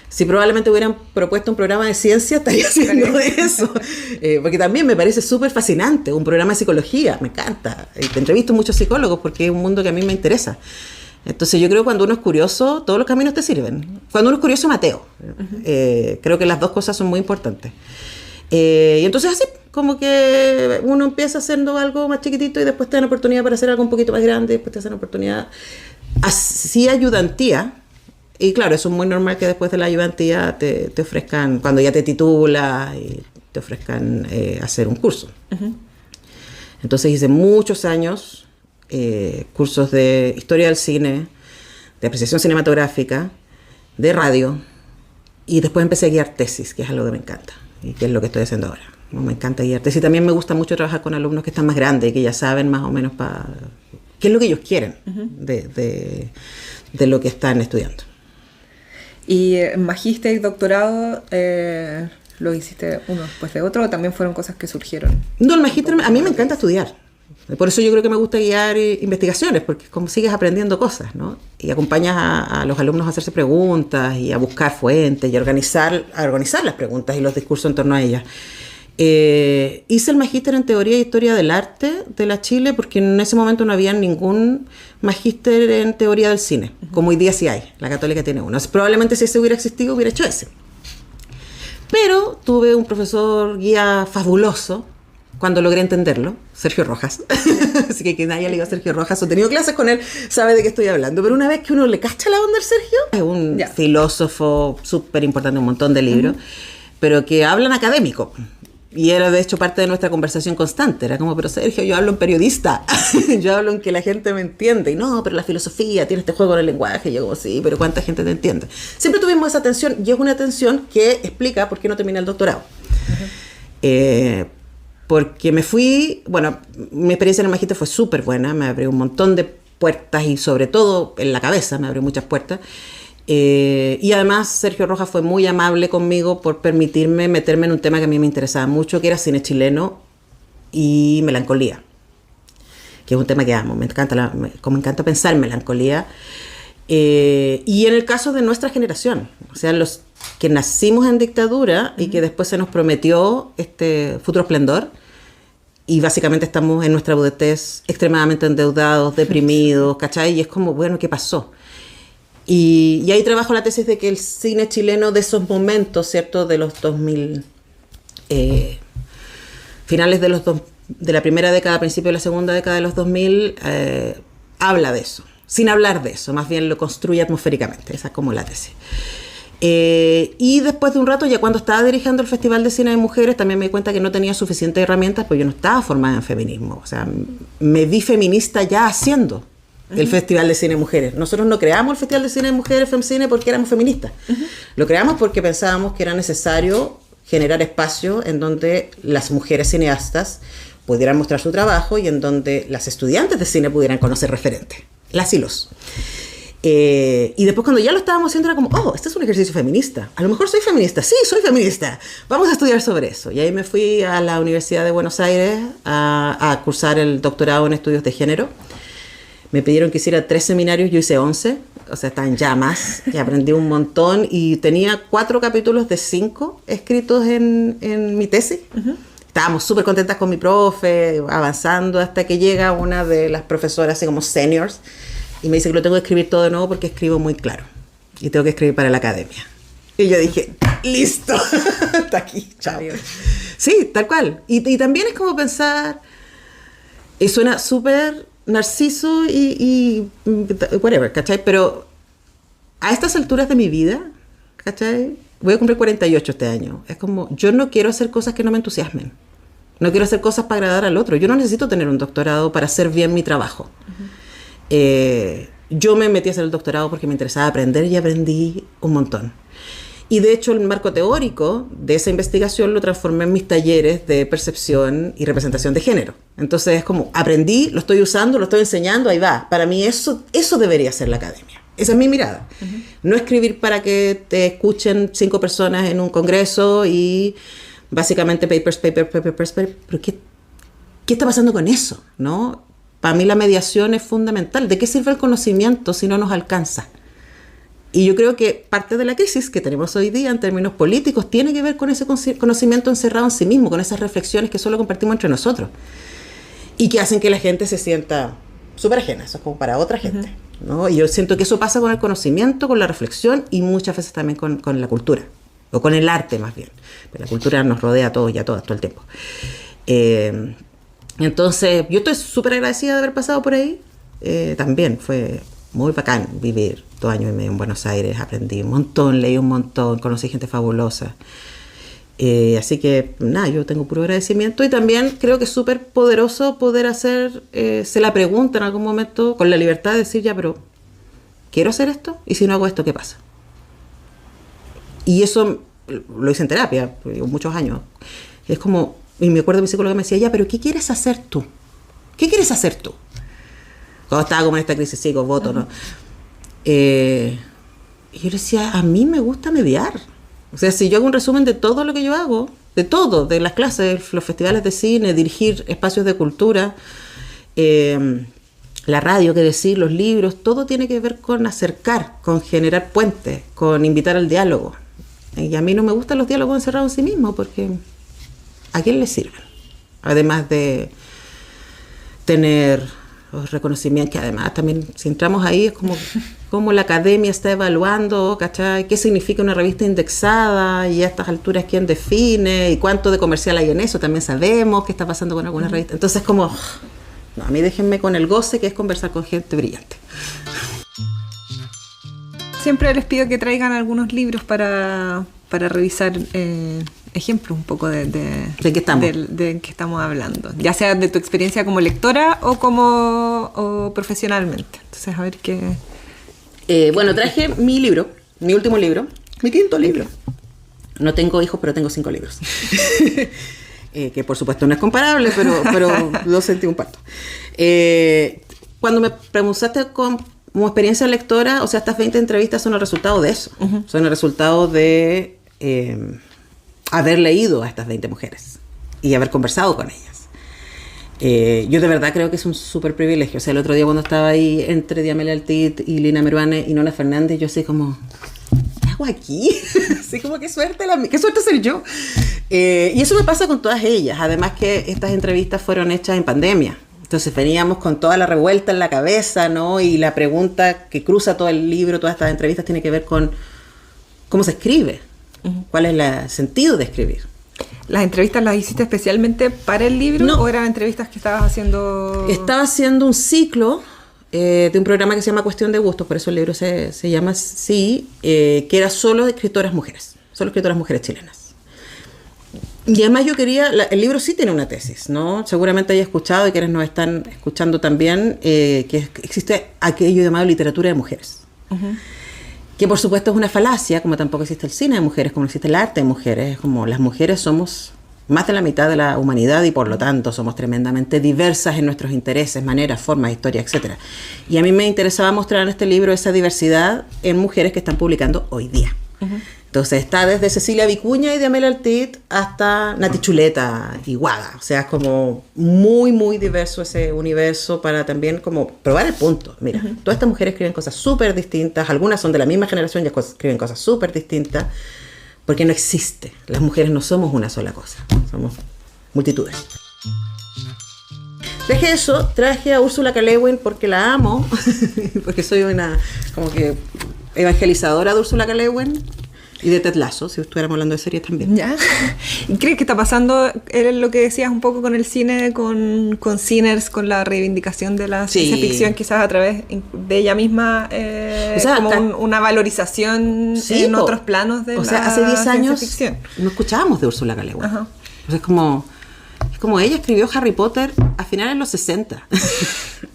Si probablemente hubieran propuesto un programa de ciencia, estaría haciendo eso. Porque también me parece súper fascinante. Un programa de psicología, me encanta. Te entrevisto a muchos psicólogos porque es un mundo que a mí me interesa. Entonces yo creo que cuando uno es curioso, todos los caminos te sirven. Cuando uno es curioso, mateo. Creo que las dos cosas son muy importantes. Y entonces así, como que uno empieza haciendo algo más chiquitito y después te dan oportunidad para hacer algo un poquito más grande, después te dan oportunidad. Así ayudantía. Y claro, eso es muy normal que después de la ayudantía te ofrezcan, cuando ya te titulas, y te ofrezcan hacer un curso. Entonces hice muchos años cursos de historia del cine, de apreciación cinematográfica, de radio, y después empecé a guiar tesis, que es algo que me encanta, y que es lo que estoy haciendo ahora. Me encanta guiar tesis. También me gusta mucho trabajar con alumnos que están más grandes, que ya saben más o menos qué es lo que ellos quieren de lo que están estudiando. ¿Y magíster y doctorado lo hiciste uno después de otro o también fueron cosas que surgieron? No, el magíster, a mí me encanta estudiar. Por eso yo creo que me gusta guiar investigaciones, porque como sigues aprendiendo cosas, ¿no? Y acompañas a los alumnos a hacerse preguntas y a buscar fuentes y a organizar las preguntas y los discursos en torno a ellas. Hice el magíster en Teoría y Historia del Arte de la Chile porque en ese momento no había ningún magíster en Teoría del Cine, como hoy día sí hay. La Católica tiene uno. Probablemente si ese hubiera existido hubiera hecho ese. Pero tuve un profesor guía fabuloso cuando logré entenderlo, Sergio Rojas. Así que quien haya leído a Sergio Rojas o tenido clases con él sabe de qué estoy hablando. Pero una vez que uno le cacha la onda al Sergio, es un filósofo súper importante, un montón de libros, pero que hablan académico. Y era de hecho parte de nuestra conversación constante. Era como, pero Sergio, yo hablo en periodista. Yo hablo en que la gente me entiende. Y no, pero la filosofía tiene este juego en el lenguaje. Y yo como, sí, pero ¿cuánta gente te entiende? Siempre tuvimos esa tensión. Y es una tensión que explica por qué no terminé el doctorado. Porque me fui... Bueno, mi experiencia en el magíster fue súper buena. Me abrió un montón de puertas. Y sobre todo en la cabeza me abrió muchas puertas. Y además Sergio Rojas fue muy amable conmigo por permitirme meterme en un tema que a mí me interesaba mucho, que era cine chileno y melancolía, que es un tema que amo, me encanta pensar en melancolía, y en el caso de nuestra generación, o sea, los que nacimos en dictadura y que después se nos prometió este futuro esplendor, y básicamente estamos en nuestra adultez extremadamente endeudados, deprimidos, ¿cachai? Y es como, bueno, ¿qué pasó? Y ahí trabajo la tesis de que el cine chileno de esos momentos, ¿cierto? De los 2000, finales de la primera década, principio de la segunda década de los 2000, habla de eso. Sin hablar de eso, más bien lo construye atmosféricamente. Esa es como la tesis. Y después de un rato, ya cuando estaba dirigiendo el Festival de Cine de Mujeres, también me di cuenta que no tenía suficientes herramientas, pues yo no estaba formada en feminismo. O sea, me vi feminista ya haciendo el Festival de Cine de Mujeres. Nosotros no creamos el Festival de Cine de Mujeres, FemCine, porque éramos feministas. Lo creamos porque pensábamos que era necesario generar espacio en donde las mujeres cineastas pudieran mostrar su trabajo y en donde las estudiantes de cine pudieran conocer referentes, las y los. Y después cuando ya lo estábamos haciendo era como, oh, este es un ejercicio feminista. A lo mejor soy feminista. Sí, soy feminista. Vamos a estudiar sobre eso. Y ahí me fui a la Universidad de Buenos Aires a cursar el doctorado en estudios de género. Me pidieron que hiciera 3 seminarios, yo hice 11. O sea, estaba en llamas y aprendí un montón. Y tenía 4 capítulos de 5 escritos en mi tesis. Estábamos súper contentas con mi profe, avanzando hasta que llega una de las profesoras, así como seniors, y me dice que lo tengo que escribir todo de nuevo porque escribo muy claro. Y tengo que escribir para la academia. Y yo dije, listo, está aquí, chao. Sí, tal cual. Y también es como pensar, y suena súper narciso y whatever, ¿cachai? Pero a estas alturas de mi vida, ¿cachai? Voy a cumplir 48 este año. Es como, yo no quiero hacer cosas que no me entusiasmen. No quiero hacer cosas para agradar al otro. Yo no necesito tener un doctorado para hacer bien mi trabajo. Yo me metí a hacer el doctorado porque me interesaba aprender y aprendí un montón. Y de hecho el marco teórico de esa investigación lo transformé en mis talleres de percepción y representación de género. Entonces es como, aprendí, lo estoy usando, lo estoy enseñando, ahí va. Para mí eso debería ser la academia. Esa es mi mirada. No escribir para que te escuchen 5 personas en un congreso y básicamente papers, pero ¿qué está pasando con eso? ¿No? Para mí la mediación es fundamental. ¿De qué sirve el conocimiento si no nos alcanza? Y yo creo que parte de la crisis que tenemos hoy día en términos políticos tiene que ver con ese conocimiento encerrado en sí mismo, con esas reflexiones que solo compartimos entre nosotros y que hacen que la gente se sienta súper ajena. Eso es como para otra gente, ¿no? Y yo siento que eso pasa con el conocimiento, con la reflexión y muchas veces también con la cultura, o con el arte más bien. Pero la cultura nos rodea a todos y a todas todo el tiempo. Entonces, yo estoy súper agradecida de haber pasado por ahí. También fue muy bacán vivir 2 años y medio en Buenos Aires. Aprendí un montón, leí un montón, conocí gente fabulosa. Así que, nada, yo tengo puro agradecimiento. Y también creo que es súper poderoso poder se la pregunta en algún momento con la libertad de decir, ya, pero ¿quiero hacer esto? Y si no hago esto, ¿qué pasa? Y eso lo hice en terapia, muchos años. Es como... Y me acuerdo que mi psicóloga me decía, ya, pero ¿qué quieres hacer tú? ¿Qué quieres hacer tú? Cuando estaba como en esta crisis, sí, con voto, ¿no? Y yo decía, a mí me gusta mediar. O sea, si yo hago un resumen de todo lo que yo hago, de todo, de las clases, los festivales de cine, dirigir espacios de cultura, la radio, qué decir, los libros, todo tiene que ver con acercar, con generar puentes, con invitar al diálogo. Y a mí no me gustan los diálogos encerrados en sí mismos porque... ¿a quién le sirven? Además de tener los reconocimientos, que además también, si entramos ahí, es como la academia está evaluando, ¿cachai? ¿Qué significa una revista indexada? Y a estas alturas, ¿quién define? ¿Y cuánto de comercial hay en eso? También sabemos qué está pasando con algunas revistas. Entonces, como, no, a mí déjenme con el goce que es conversar con gente brillante. Siempre les pido que traigan algunos libros para revisar ejemplos un poco de qué estamos. De qué estamos hablando, ya sea de tu experiencia como lectora o profesionalmente. Entonces, a ver qué... Bueno, traje mi último libro, mi 5º libro. No tengo hijos, pero tengo 5 libros. Que por supuesto no es comparable, pero lo sentí un parto. Cuando me preguntaste como experiencia lectora, o sea, estas 20 entrevistas son el resultado de eso. Son el resultado de haber leído a estas 20 mujeres y haber conversado con ellas. Yo de verdad creo que es un súper privilegio. O sea, el otro día cuando estaba ahí entre Diamela Altit y Lina Meruane y Nona Fernández, yo así como, ¿qué hago aquí? Así como, qué suerte ser yo. Y eso me pasa con todas ellas. Además que estas entrevistas fueron hechas en pandemia. Entonces veníamos con toda la revuelta en la cabeza, ¿no? Y la pregunta que cruza todo el libro, todas estas entrevistas, tiene que ver con cómo se escribe. ¿Cuál es el sentido de escribir? ¿Las entrevistas las hiciste especialmente para el libro? No. ¿O eran entrevistas que estabas haciendo...? Estaba haciendo un ciclo de un programa que se llama Cuestión de Gustos, por eso el libro se llama así, que era solo de escritoras mujeres chilenas. Y además yo quería, el libro sí tiene una tesis, ¿no? Seguramente hayas escuchado, y quienes nos están escuchando también, que existe aquello llamado literatura de mujeres. Uh-huh. Que por supuesto es una falacia, como tampoco existe el cine de mujeres, como existe el arte de mujeres. Como las mujeres somos más de la mitad de la humanidad y por lo tanto somos tremendamente diversas en nuestros intereses, maneras, formas, historias, etc. Y a mí me interesaba mostrar en este libro esa diversidad en mujeres que están publicando hoy día. Uh-huh. Entonces está desde Cecilia Vicuña y Diamela Altit hasta Nati Chuleta y Guada. O sea, es como muy, muy diverso ese universo para también como probar el punto. Mira, uh-huh. Todas estas mujeres escriben cosas súper distintas, algunas son de la misma generación y escriben cosas súper distintas, porque no existe. Las mujeres no somos una sola cosa, somos multitudes. Traje eso, traje a Úrsula K. Le Guin porque la amo, porque soy una como que evangelizadora de Úrsula K. Le Guin. Y de Ted Lasso, si estuviéramos hablando de series también. ¿Ya? ¿Y crees que está pasando lo que decías un poco con el cine, con Sinners, con la reivindicación de la ciencia ficción, quizás a través de ella misma, o sea, como una valorización en otros planos de la ciencia ficción? Hace 10 años no escuchábamos de Úrsula K. Le Guin. O sea, es como ella escribió Harry Potter a finales de los 60.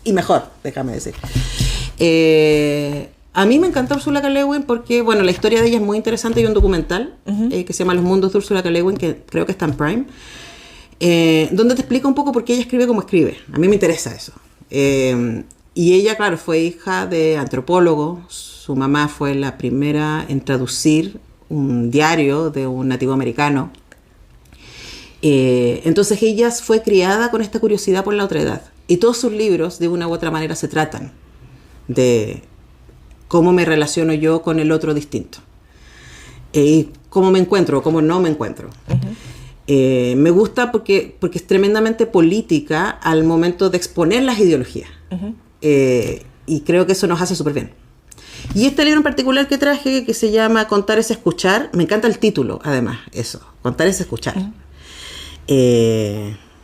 Y mejor, déjame decir. A mí me encanta Úrsula K. Le Guin porque, bueno, la historia de ella es muy interesante. Hay un documental que se llama Los Mundos de Úrsula K. Le Guin, que creo que está en Prime, donde te explica un poco por qué ella escribe como escribe. A mí me interesa eso. Y ella, claro, fue hija de antropólogo. Su mamá fue la primera en traducir un diario de un nativo americano. Entonces ella fue criada con esta curiosidad por la otredad. Y todos sus libros, de una u otra manera, se tratan de cómo me relaciono yo con el otro distinto. Cómo me encuentro o cómo no me encuentro. Uh-huh. Me gusta porque es tremendamente política al momento de exponer las ideologías. Uh-huh. Y creo que eso nos hace súper bien. Y este libro en particular que traje, que se llama Contar es escuchar, me encanta el título, además, eso, Contar es escuchar. Uh-huh.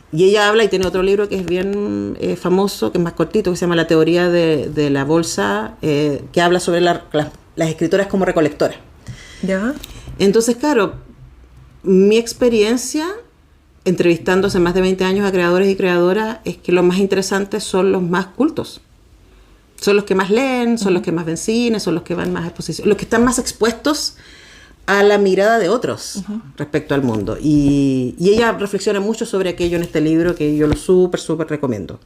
Y ella habla, y tiene otro libro que es bien famoso, que es más cortito, que se llama La teoría de la bolsa, que habla sobre las escritoras como recolectoras. ¿Ya? Entonces, claro, mi experiencia entrevistando hace más de 20 años a creadores y creadoras es que los más interesantes son los más cultos. Son los que más leen, son los que más ven cine, son los que van más a exposición, los que están más expuestos a la mirada de otros respecto al mundo. Y ella reflexiona mucho sobre aquello en este libro, que yo lo súper recomiendo.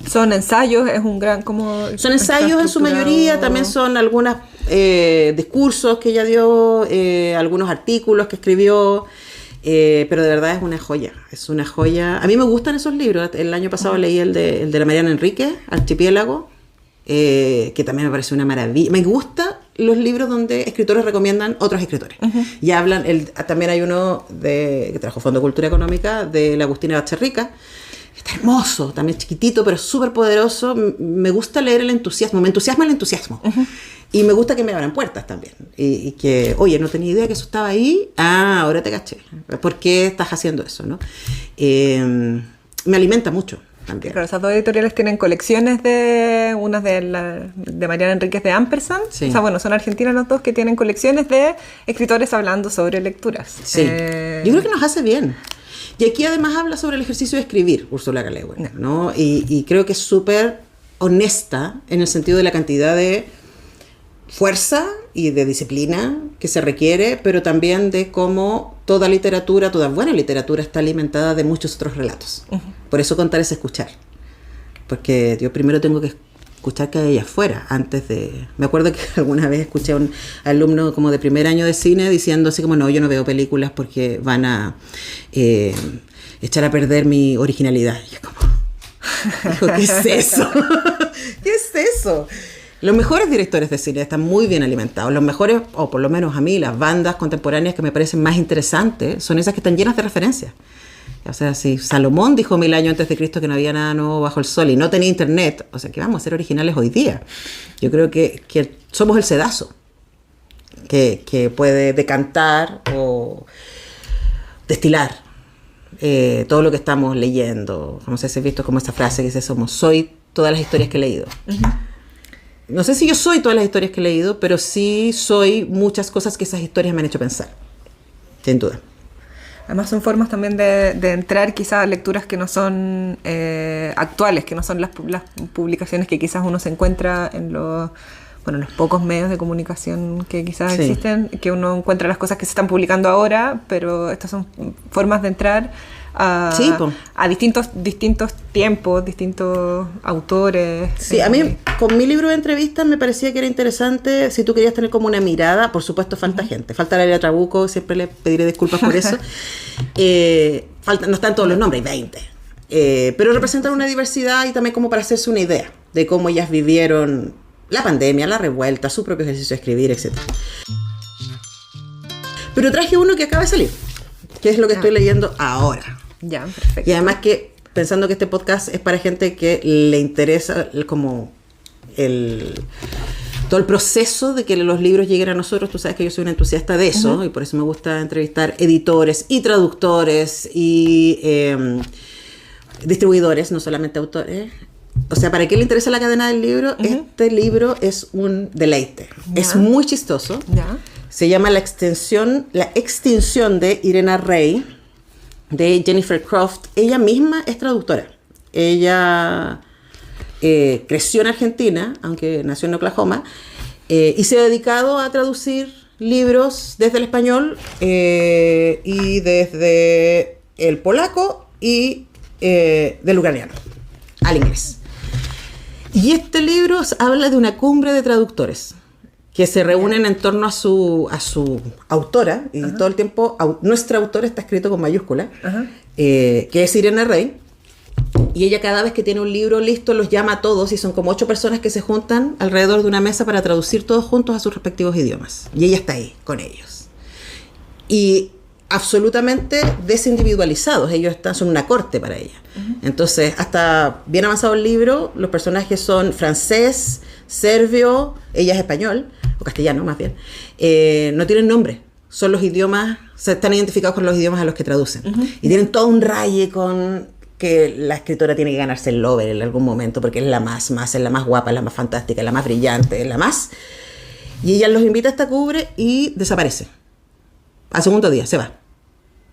Son ensayos, es un gran son ensayos en su mayoría, también son algunos discursos que ella dio, algunos artículos que escribió, pero de verdad es una joya. A mí me gustan esos libros. El año pasado leí el de la Mariana Enríquez, Archipiélago, que también me parece una maravilla. Me gustan los libros donde escritores recomiendan otros escritores. Uh-huh. Y hablan, también hay uno que trajo Fondo de Cultura Económica, de la Agustina Bacherrica. Está hermoso, también chiquitito, pero súper poderoso. Me gusta leer el entusiasmo, me entusiasma el entusiasmo. Uh-huh. Y me gusta que me abran puertas también. Y que, oye, no tenía idea que eso estaba ahí. Ahora te caché. ¿Por qué estás haciendo eso, no? Me alimenta mucho. También. Claro, esas dos editoriales tienen colecciones unas de Mariana Enríquez de Ampersand. Sí. O sea, bueno, son argentinas los dos, que tienen colecciones de escritores hablando sobre lecturas. Sí. Yo creo que nos hace bien. Y aquí además habla sobre el ejercicio de escribir, Úrsula K. Le Guin, ¿no? Y creo que es súper honesta en el sentido de la cantidad de fuerza y de disciplina que se requiere, pero también de cómo toda buena literatura está alimentada de muchos otros relatos. Uh-huh. Por eso contar es escuchar. Porque yo primero tengo que escuchar que hay afuera, antes de... Me acuerdo que alguna vez escuché a un alumno como de primer año de cine diciendo así como, no, yo no veo películas porque van a echar a perder mi originalidad. Y yo como, hijo, ¿qué es eso? ¿Qué es eso? Los mejores directores de cine están muy bien alimentados. Los mejores, o por lo menos a mí, las bandas contemporáneas que me parecen más interesantes son esas que están llenas de referencias. O sea, si Salomón dijo 1000 años antes de Cristo que no había nada nuevo bajo el sol y no tenía internet, o sea, que vamos a ser originales hoy día. Yo creo que somos el sedazo que puede decantar o destilar todo lo que estamos leyendo. No sé si has visto como esa frase que dice, soy todas las historias que he leído. No sé si yo soy todas las historias que he leído, pero sí soy muchas cosas que esas historias me han hecho pensar, sin duda. Además son formas también de entrar quizás a lecturas que no son actuales, que no son las publicaciones que quizás uno se encuentra en los pocos medios de comunicación que quizás existen, que uno encuentra las cosas que se están publicando ahora, pero estas son formas de entrar a distintos tiempos, distintos autores. Sí, a mí con mi libro de entrevistas me parecía que era interesante, si tú querías tener como una mirada, por supuesto falta gente, falta Laila Trabuco, siempre le pediré disculpas por eso, no están todos los nombres, hay 20, pero representan una diversidad y también como para hacerse una idea de cómo ellas vivieron la pandemia, la revuelta, su propio ejercicio de escribir, etc. Pero traje uno que acaba de salir, que es lo que estoy leyendo ahora. Ya, perfecto. Y además que, pensando que este podcast es para gente que le interesa como todo el proceso de que los libros lleguen a nosotros, tú sabes que yo soy una entusiasta de eso, y por eso me gusta entrevistar editores y traductores y distribuidores, no solamente autores. O sea, ¿para qué le interesa la cadena del libro? Este libro es un deleite. Ya. Es muy chistoso. Ya. Se llama La extinción de Irena Rey, de Jennifer Croft. Ella misma es traductora. Ella creció en Argentina, aunque nació en Oklahoma, y se ha dedicado a traducir libros desde el español y desde el polaco y del ucraniano al inglés. Y este libro habla de una cumbre de traductores que se reúnen en torno a su autora, y todo el tiempo nuestra autora está escrito con mayúscula, que es Irena Rey, y ella cada vez que tiene un libro listo los llama a todos, y son como 8 personas que se juntan alrededor de una mesa para traducir todos juntos a sus respectivos idiomas, y ella está ahí con ellos, y absolutamente desindividualizados, ellos son una corte para ella. Entonces, hasta bien avanzado el libro, los personajes son francés, serbio, ella es español, o castellano más bien, no tienen nombre, son los idiomas, están identificados con los idiomas a los que traducen, y tienen todo un raye con que la escritora tiene que ganarse el Nobel en algún momento, porque es la más, es la más guapa, es la más fantástica, es la más brillante, es la más, y ella los invita a esta cumbre y desaparece, al segundo día se va.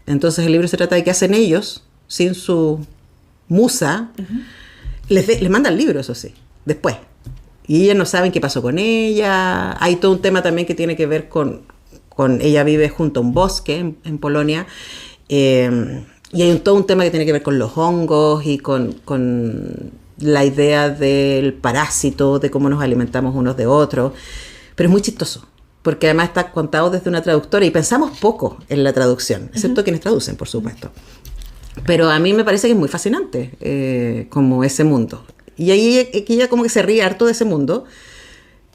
Entonces el libro se trata de qué hacen ellos sin su musa. Les manda el libro, eso sí, después. Y ellas no saben qué pasó con ella. Hay todo un tema también que tiene que ver con ella vive junto a un bosque en Polonia. Y hay todo un tema que tiene que ver con los hongos y con la idea del parásito, de cómo nos alimentamos unos de otros. Pero es muy chistoso, porque además está contado desde una traductora y pensamos poco en la traducción, excepto quienes traducen, por supuesto. Pero a mí me parece que es muy fascinante como ese mundo. Y ahí ella como que se ríe harto de ese mundo,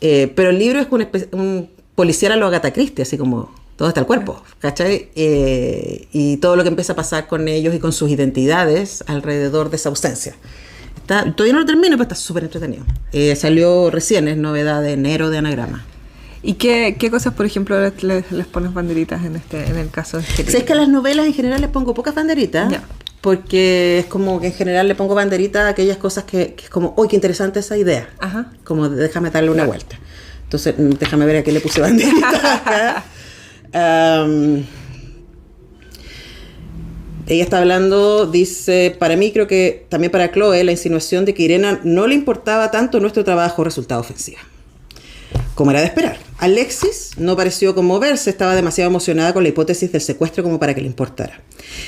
pero el libro es un policial a lo Agatha Christie, así como todo está el cuerpo, ¿cachai? Y todo lo que empieza a pasar con ellos y con sus identidades alrededor de esa ausencia. Todavía no lo termino, pero está súper entretenido. Salió recién, es novedad de enero de Anagrama. ¿Y qué cosas, por ejemplo, les pones banderitas en el caso de este libro? ¿Sabes que a las novelas en general les pongo pocas banderitas? Ya. Porque es como que en general le pongo banderitas a aquellas cosas que es como, ¡uy, qué interesante esa idea! Ajá. Como déjame darle una vuelta. Entonces, déjame ver a qué le puse banderitas acá. Ella está hablando, dice, para mí, creo que también para Chloe, la insinuación de que Irena no le importaba tanto nuestro trabajo resultaba ofensiva. Como era de esperar. Alexis no pareció conmoverse, estaba demasiado emocionada con la hipótesis del secuestro como para que le importara.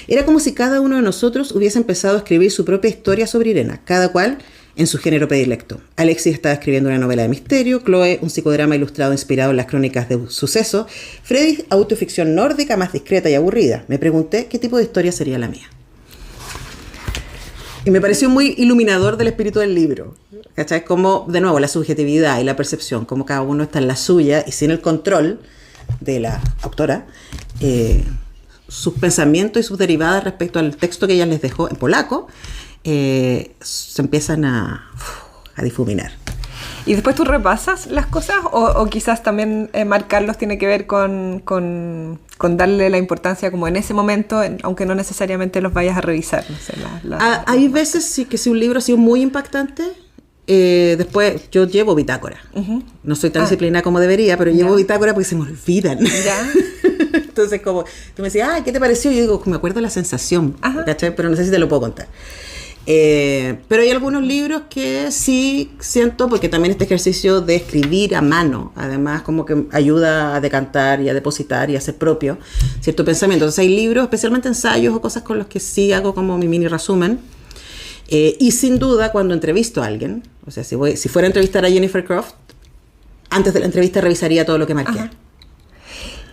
Era como si cada uno de nosotros hubiese empezado a escribir su propia historia sobre Irena, cada cual en su género predilecto. Alexis estaba escribiendo una novela de misterio, Chloe un psicodrama ilustrado inspirado en las crónicas de suceso, Freddy autoficción nórdica más discreta y aburrida. Me pregunté qué tipo de historia sería la mía. Y me pareció muy iluminador del espíritu del libro. ¿Cachai? Como, de nuevo, la subjetividad y la percepción, como cada uno está en la suya y sin el control de la autora, sus pensamientos y sus derivadas respecto al texto que ella les dejó en polaco, se empiezan a difuminar. ¿Y después tú repasas las cosas o quizás también marcarlos tiene que ver con darle la importancia como en ese momento, aunque no necesariamente los vayas a revisar? No sé, Hay veces sí que si un libro ha sido muy impactante, después yo llevo bitácora. No soy tan disciplinada como debería, pero llevo bitácora porque se me olvidan. Ya. Entonces, como tú me decías, ¿qué te pareció? Yo digo, me acuerdo la sensación, ¿cachai? Pero no sé si te lo puedo contar. Pero hay algunos libros que sí siento, porque también este ejercicio de escribir a mano, además como que ayuda a decantar y a depositar y a hacer propio cierto pensamiento. Entonces hay libros, especialmente ensayos o cosas con los que sí hago como mi mini resumen. Y sin duda cuando entrevisto a alguien, o sea, si fuera a entrevistar a Jennifer Croft, antes de la entrevista revisaría todo lo que marqué. Ajá.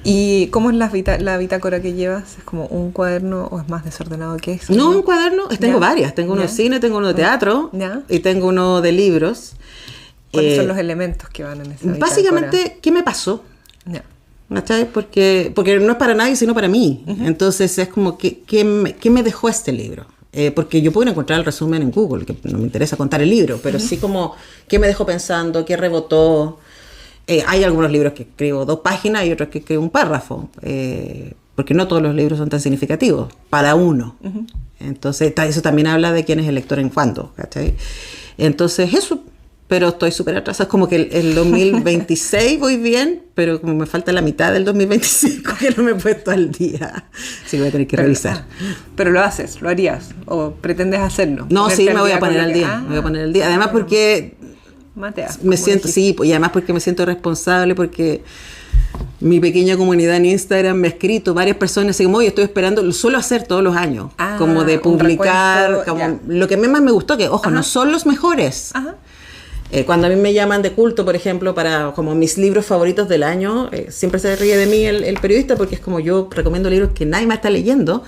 ¿Y cómo es la bitácora que llevas? ¿Es como un cuaderno o es más desordenado que eso? No, un cuaderno, tengo varias. Tengo uno de cine, tengo uno de teatro y tengo uno de libros. ¿Cuáles son los elementos que van en esa bitácora? Básicamente, ¿qué me pasó? ¿Cachai? Porque no es para nadie, sino para mí. Entonces es como, ¿qué me dejó este libro? Porque yo puedo encontrar el resumen en Google, que no me interesa contar el libro, pero sí como, ¿qué me dejó pensando? ¿Qué rebotó? Hay algunos libros que escribo 2 páginas y otros que escribo un párrafo, porque no todos los libros son tan significativos para uno. Entonces, eso también habla de quién es el lector en cuándo, ¿cachai? Entonces, eso, pero estoy súper atrasada. Es como que el 2026 voy bien, pero como me falta la mitad del 2025 que no me he puesto al día. Así que voy a tener que revisar. Pero lo haces, lo harías, o pretendes hacerlo. No, sí, me voy a poner al día. Me voy a poner al día. Además, porque me siento, sí, y además porque me siento responsable, porque mi pequeña comunidad en Instagram me ha escrito varias personas así como, oye, estoy esperando, lo suelo hacer todos los años, como de publicar, como lo que más me gustó, que ojo, no son los mejores. Cuando a mí me llaman de culto, por ejemplo, para como mis libros favoritos del año, siempre se ríe de mí el periodista, porque es como yo recomiendo libros que nadie más está leyendo,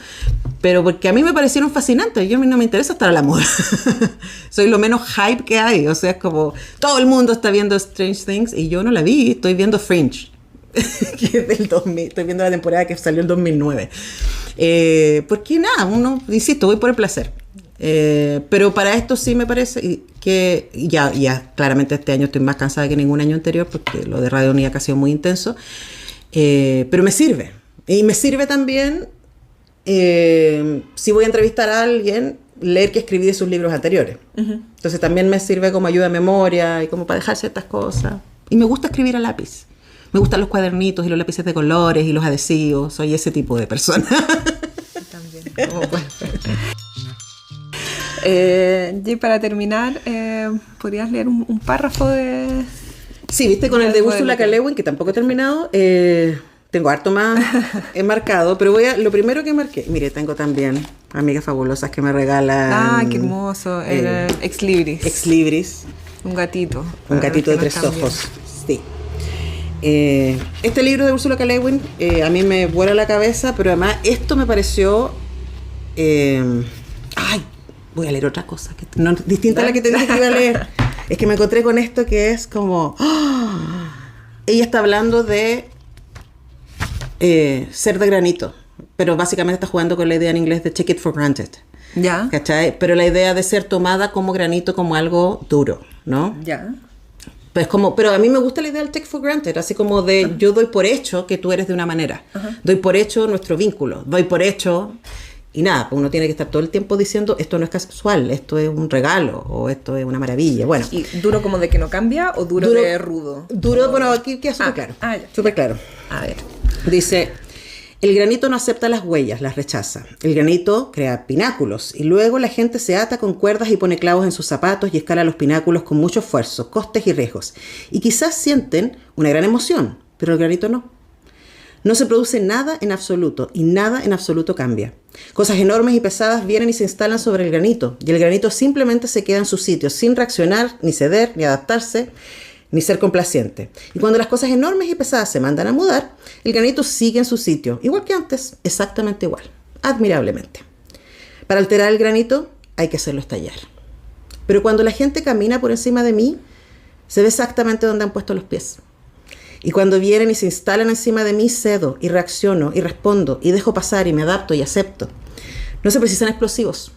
pero porque a mí me parecieron fascinantes. Yo no me interesa estar a la moda. Soy lo menos hype que hay. O sea, es como todo el mundo está viendo Strange Things y yo no la vi. Estoy viendo Fringe, que es del 2000. Estoy viendo la temporada que salió en 2009. Porque nada, insisto, voy por el placer. Pero para esto sí me parece que ya claramente este año estoy más cansada que ningún año anterior, porque lo de Radio Única ha sido muy intenso. Pero me sirve. Y me sirve también, si voy a entrevistar a alguien, leer que escribí de sus libros anteriores. Entonces también me sirve como ayuda a memoria y como para dejar ciertas cosas. Y me gusta escribir a lápiz. Me gustan los cuadernitos y los lápices de colores y los adhesivos. Soy ese tipo de persona. También. Y para terminar, ¿podrías leer un párrafo de...? Sí, viste, con el de Ursula K. Le Guin, que tampoco he terminado. Tengo harto más marcado, pero lo primero que marqué, mire, tengo también amigas fabulosas que me regalan. Ah, qué hermoso, era Ex Libris. Ex Libris. Un gatito. Un gatito de 3 ojos, sí. Este libro de Ursula K. Le Guin a mí me vuela la cabeza, pero además esto me pareció... voy a leer otra cosa, distinta a la que te dije que iba a leer. Es que me encontré con esto que es como... Ella está hablando de ser de granito, pero básicamente está jugando con la idea en inglés de take it for granted. Ya. ¿Cachai? Pero la idea de ser tomada como granito, como algo duro, ¿no? Ya. Pues pero a mí me gusta la idea del take for granted, así como de yo doy por hecho que tú eres de una manera. Doy por hecho nuestro vínculo, doy por hecho... Y nada, uno tiene que estar todo el tiempo diciendo esto no es casual, esto es un regalo o esto es una maravilla. Bueno. ¿Y duro como de que no cambia o duro de rudo? Duro, bueno, aquí queda súper claro. Súper claro. A ver. Dice, el granito no acepta las huellas, las rechaza. El granito crea pináculos y luego la gente se ata con cuerdas y pone clavos en sus zapatos y escala los pináculos con mucho esfuerzo, costes y riesgos. Y quizás sienten una gran emoción, pero el granito no. No se produce nada en absoluto y nada en absoluto cambia. Cosas enormes y pesadas vienen y se instalan sobre el granito y el granito simplemente se queda en su sitio sin reaccionar, ni ceder, ni adaptarse, ni ser complaciente. Y cuando las cosas enormes y pesadas se mandan a mudar, el granito sigue en su sitio, igual que antes, exactamente igual, admirablemente. Para alterar el granito hay que hacerlo estallar. Pero cuando la gente camina por encima de mí, se ve exactamente dónde han puesto los pies. Y cuando vienen y se instalan encima de mí, cedo y reacciono y respondo y dejo pasar y me adapto y acepto. No se precisan explosivos.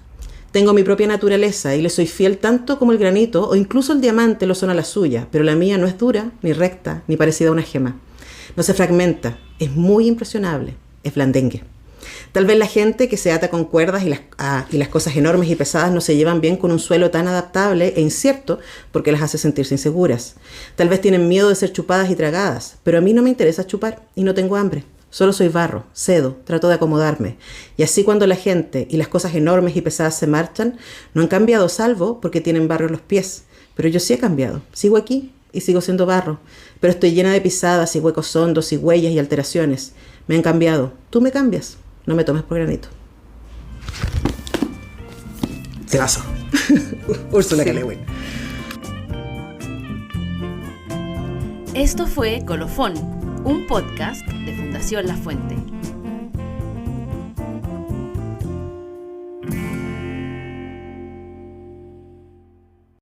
Tengo mi propia naturaleza y le soy fiel tanto como el granito o incluso el diamante lo son a la suya, pero la mía no es dura, ni recta, ni parecida a una gema. No se fragmenta, es muy impresionable, es blandengue. Tal vez la gente que se ata con cuerdas y las cosas enormes y pesadas no se llevan bien con un suelo tan adaptable e incierto porque las hace sentirse inseguras. Tal vez tienen miedo de ser chupadas y tragadas, pero a mí no me interesa chupar y no tengo hambre. Solo soy barro, cedo, trato de acomodarme. Y así cuando la gente y las cosas enormes y pesadas se marchan, no han cambiado salvo porque tienen barro en los pies. Pero yo sí he cambiado. Sigo aquí y sigo siendo barro. Pero estoy llena de pisadas y huecos hondos y huellas y alteraciones. Me han cambiado. Tú me cambias. No me tomes por granito. Se basó. Úrsula K. Le Guin. Esto fue Colofón, un podcast de Fundación La Fuente.